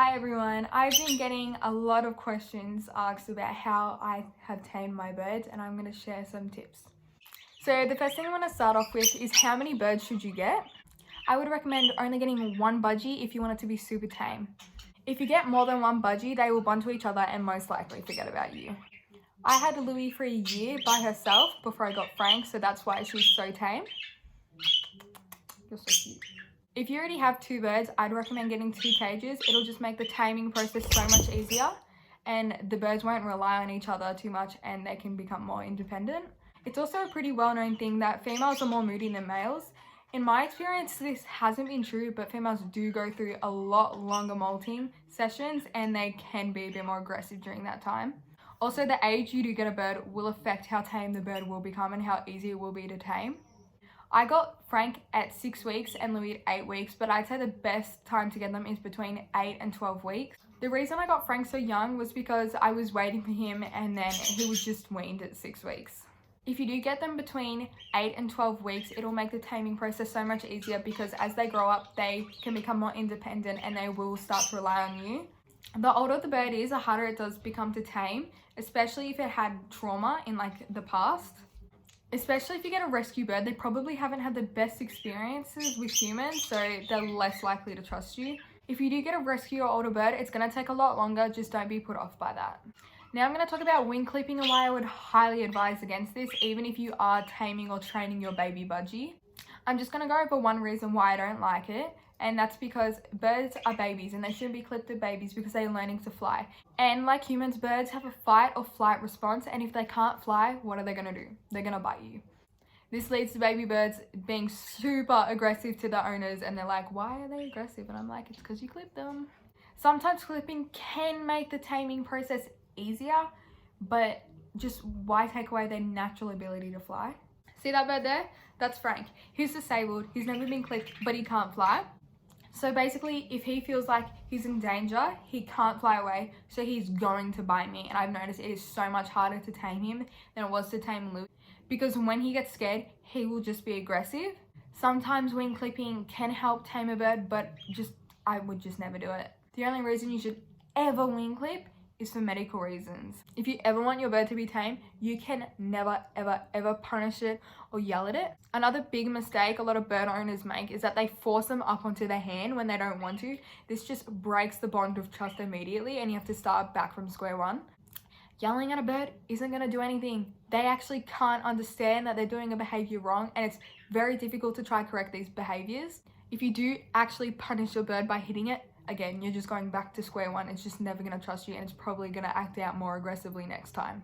Hi everyone, I've been getting a lot of questions asked about how I have tamed my birds, and I'm going to share some tips. So the first thing I want to start off with is how many birds should you get? I would recommend only getting one budgie if you want it to be super tame. If you get more than one budgie, they will bond to each other and most likely forget about you. I had Louie for a year by herself before I got Frank, so that's why she's so tame. You're so cute. If you already have two birds, I'd recommend getting 2 cages. It'll just make the taming process so much easier and the birds won't rely on each other too much and they can become more independent. It's also a pretty well-known thing that females are more moody than males. In my experience, this hasn't been true, but females do go through a lot longer molting sessions and they can be a bit more aggressive during that time. Also, the age you do get a bird will affect how tame the bird will become and how easy it will be to tame. I got Frank at 6 weeks and Louis at 8 weeks, but I'd say the best time to get them is between 8 and 12 weeks. The reason I got Frank so young was because I was waiting for him and then he was just weaned at 6 weeks. If you do get them between 8 and 12 weeks, it'll make the taming process so much easier because as they grow up, they can become more independent and they will start to rely on you. The older the bird is, the harder it does become to tame, especially if it had trauma in the past. Especially if you get a rescue bird, they probably haven't had the best experiences with humans, so they're less likely to trust you. If you do get a rescue or older bird, it's going to take a lot longer, just don't be put off by that. Now I'm going to talk about wing clipping and why I would highly advise against this, even if you are taming or training your baby budgie. I'm just going to go over one reason why I don't like it, and that's because birds are babies and they shouldn't be clipped at babies because they're learning to fly. And like humans, birds have a fight or flight response, and if they can't fly, what are they going to do? They're going to bite you. This leads to baby birds being super aggressive to the owners, and they're like, why are they aggressive? And I'm like, it's because you clipped them. Sometimes clipping can make the taming process easier, but just why take away their natural ability to fly? See that bird there? That's Frank. He's disabled, he's never been clipped, but he can't fly. So basically, if he feels like he's in danger, he can't fly away, so he's going to bite me. And I've noticed it is so much harder to tame him than it was to tame Louis, because when he gets scared, he will just be aggressive. Sometimes wing clipping can help tame a bird, but I would just never do it. The only reason you should ever wing clip is for medical reasons. If you ever want your bird to be tame, you can never, ever, ever punish it or yell at it. Another big mistake a lot of bird owners make is that they force them up onto their hand when they don't want to. This just breaks the bond of trust immediately and you have to start back from square one. Yelling at a bird isn't going to do anything. They actually can't understand that they're doing a behavior wrong, and it's very difficult to try to correct these behaviors. If you do actually punish your bird by hitting it, again, you're just going back to square one. It's just never going to trust you, and it's probably going to act out more aggressively next time.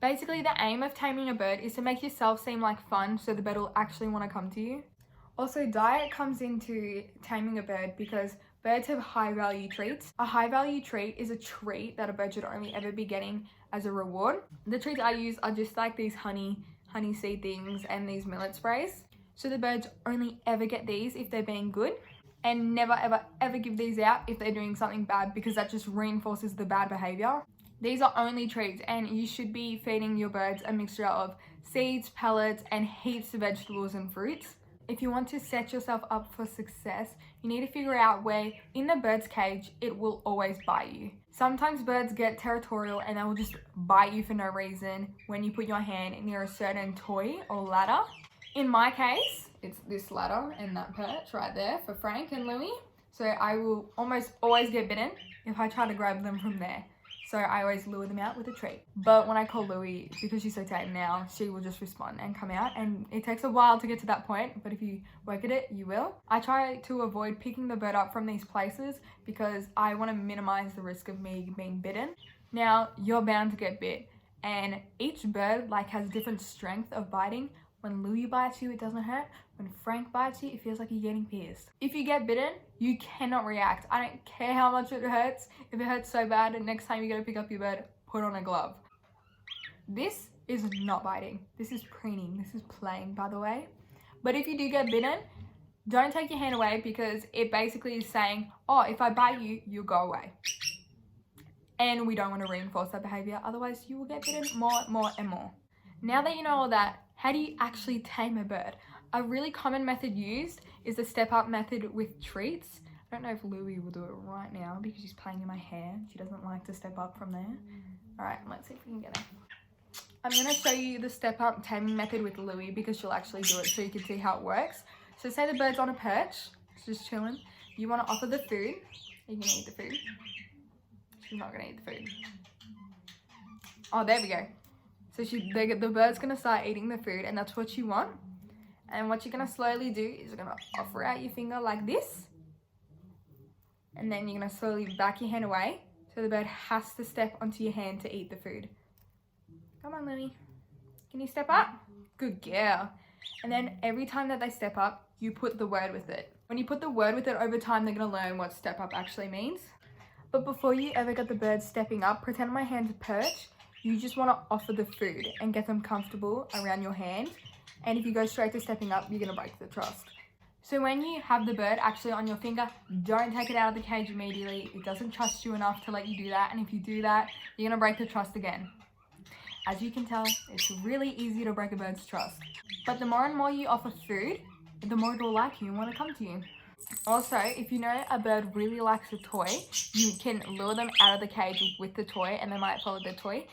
Basically, the aim of taming a bird is to make yourself seem like fun so the bird will actually want to come to you. Also, diet comes into taming a bird because birds have high value treats. A high value treat is a treat that a bird should only ever be getting as a reward. The treats I use are just like these honey seed things and these millet sprays. So the birds only ever get these if they're being good, and never ever ever give these out if they're doing something bad, because that just reinforces the bad behavior. These are only treats, and you should be feeding your birds a mixture of seeds, pellets, and heaps of vegetables and fruits. If you want to set yourself up for success, you need to figure out where in the bird's cage it will always bite you. Sometimes birds get territorial and they will just bite you for no reason when you put your hand near a certain toy or ladder. In my case, it's this ladder and that perch right there for Frank and Louie. So I will almost always get bitten if I try to grab them from there. So I always lure them out with a treat. But when I call Louie, because she's so tame now, she will just respond and come out. And it takes a while to get to that point, but if you work at it, you will. I try to avoid picking the bird up from these places because I want to minimize the risk of me being bitten. Now, you're bound to get bit. And each bird has different strength of biting. When Louie bites you, it doesn't hurt. When Frank bites you, it feels like you're getting pierced. If you get bitten, you cannot react. I don't care how much it hurts. If it hurts so bad, and next time you go to pick up your bird, put on a glove. This is not biting. This is preening. This is playing, by the way. But if you do get bitten, don't take your hand away, because it basically is saying, oh, if I bite you, you'll go away. And we don't want to reinforce that behavior. Otherwise, you will get bitten more, and more. Now that you know all that, how do you actually tame a bird? A really common method used is the step-up method with treats. I don't know if Louie will do it right now because she's playing in my hair. She doesn't like to step up from there. All right, let's see if we can get her. I'm going to show you the step up taming method with Louie because she'll actually do it so you can see how it works. So say the bird's on a perch, it's just chilling. You want to offer the food. Are you going to eat the food? She's not going to eat the food. Oh, there we go. So the bird's going to start eating the food and that's what you want. And what you're going to slowly do is you're going to offer out your finger like this. And then you're going to slowly back your hand away. So the bird has to step onto your hand to eat the food. Come on, Louie. Can you step up? Good girl. And then every time that they step up, you put the word with it. When you put the word with it over time, they're going to learn what step up actually means. But before you ever get the bird stepping up, pretend my hand's a perch. You just want to offer the food and get them comfortable around your hand. And if you go straight to stepping up, you're going to break the trust. So when you have the bird actually on your finger, don't take it out of the cage immediately. It doesn't trust you enough to let you do that. And if you do that, you're going to break the trust again. As you can tell, it's really easy to break a bird's trust. But the more and more you offer food, the more it will like you and want to come to you. Also, if you know a bird really likes a toy, you can lure them out of the cage with the toy and they might follow the toy.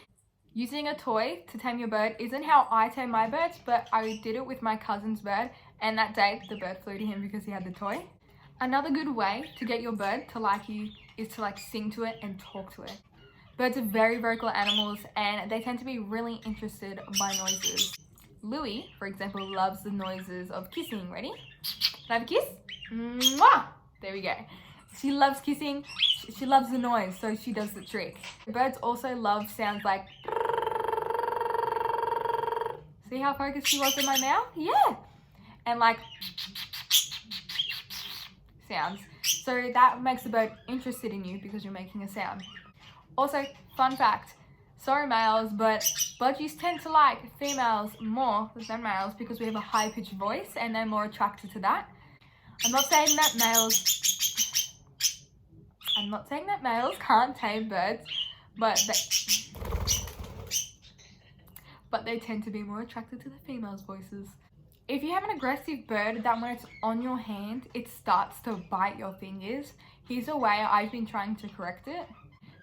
Using a toy to tame your bird isn't how I tame my birds, but I did it with my cousin's bird, and that day the bird flew to him because he had the toy. Another good way to get your bird to like you is to sing to it and talk to it. Birds are very vocal animals and they tend to be really interested by noises. Louie, for example, loves the noises of kissing. Ready? Can I have a kiss? Mwah! There we go. She loves kissing. She loves the noise, so she does the trick. Birds also love sounds like... See how focused she was in my mouth? Yeah! And sounds. So that makes the bird interested in you because you're making a sound. Also, fun fact, sorry males, but budgies tend to like females more than males because we have a high-pitched voice and they're more attracted to that. I'm not saying that males can't tame birds, but they tend to be more attracted to the females' voices. If you have an aggressive bird that when it's on your hand, it starts to bite your fingers, here's a way I've been trying to correct it.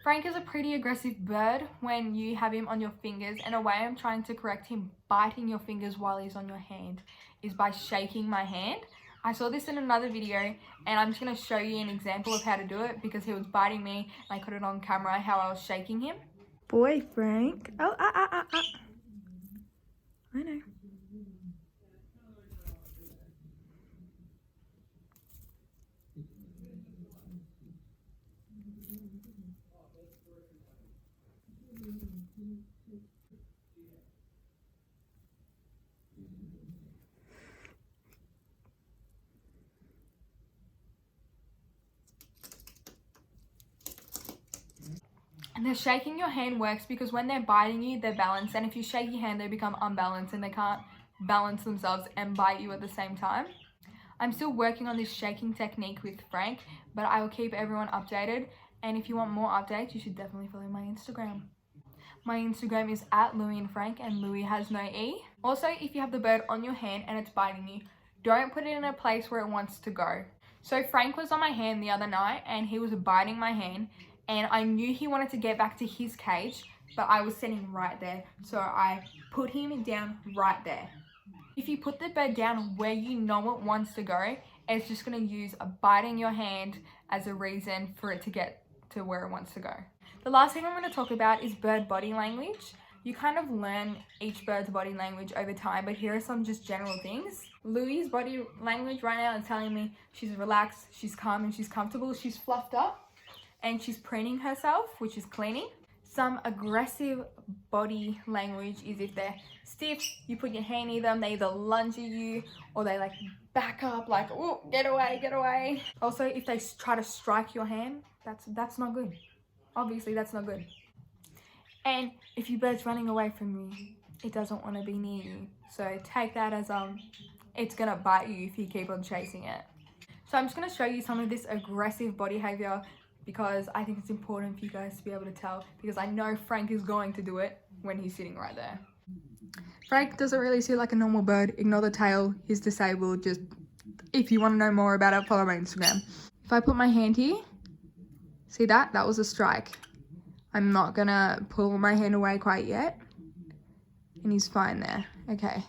Frank is a pretty aggressive bird when you have him on your fingers, and a way I'm trying to correct him biting your fingers while he's on your hand is by shaking my hand. I saw this in another video and I'm just going to show you an example of how to do it because he was biting me and I put it on camera how I was shaking him. Boy, Frank. Oh, I know. And the shaking your hand works because when they're biting you, they're balanced. And if you shake your hand, they become unbalanced and they can't balance themselves and bite you at the same time. I'm still working on this shaking technique with Frank, but I will keep everyone updated. And if you want more updates, you should definitely follow my Instagram. My Instagram is @LouieandFrank and Louie has no E. Also, if you have the bird on your hand and it's biting you, don't put it in a place where it wants to go. So Frank was on my hand the other night and he was biting my hand. And I knew he wanted to get back to his cage, but I was sitting right there. So I put him down right there. If you put the bird down where you know it wants to go, it's just going to use a biting your hand as a reason for it to get to where it wants to go. The last thing I'm going to talk about is bird body language. You kind of learn each bird's body language over time, but here are some just general things. Louie's body language right now is telling me she's relaxed, she's calm, and she's comfortable. She's fluffed up. And she's preening herself, which is cleaning. Some aggressive body language is if they're stiff, you put your hand in them, they either lunge at you or they back up oh, get away, get away. Also, if they try to strike your hand, that's not good. Obviously, that's not good. And if your bird's running away from you, it doesn't want to be near you. So take that as it's gonna bite you if you keep on chasing it. So I'm just gonna show you some of this aggressive body behavior because I think it's important for you guys to be able to tell, because I know Frank is going to do it when he's sitting right there. Frank doesn't really sit like a normal bird. Ignore the tail. He's disabled. Just if you want to know more about it, follow my Instagram. If I put my hand here, see that? That was a strike. I'm not gonna pull my hand away quite yet. And he's fine there. Okay.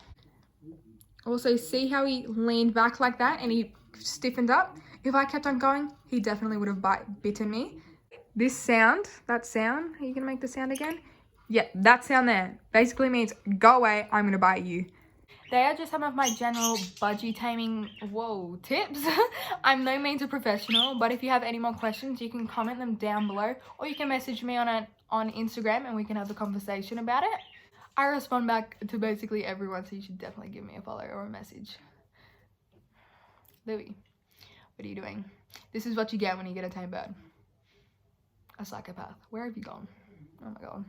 Also, see how he leaned back like that and he stiffened up? If I kept on going, he definitely would have bitten me. This sound, that sound, are you gonna make the sound again? Yeah, that sound there basically means go away, I'm gonna bite you. They are just some of my general budgie taming, tips. I'm no means a professional, but if you have any more questions, you can comment them down below, or you can message me on Instagram and we can have a conversation about it. I respond back to basically everyone, so you should definitely give me a follow or a message. Louie, what are you doing? This is what you get when you get a tame bird. A psychopath. Where have you gone? Oh my god.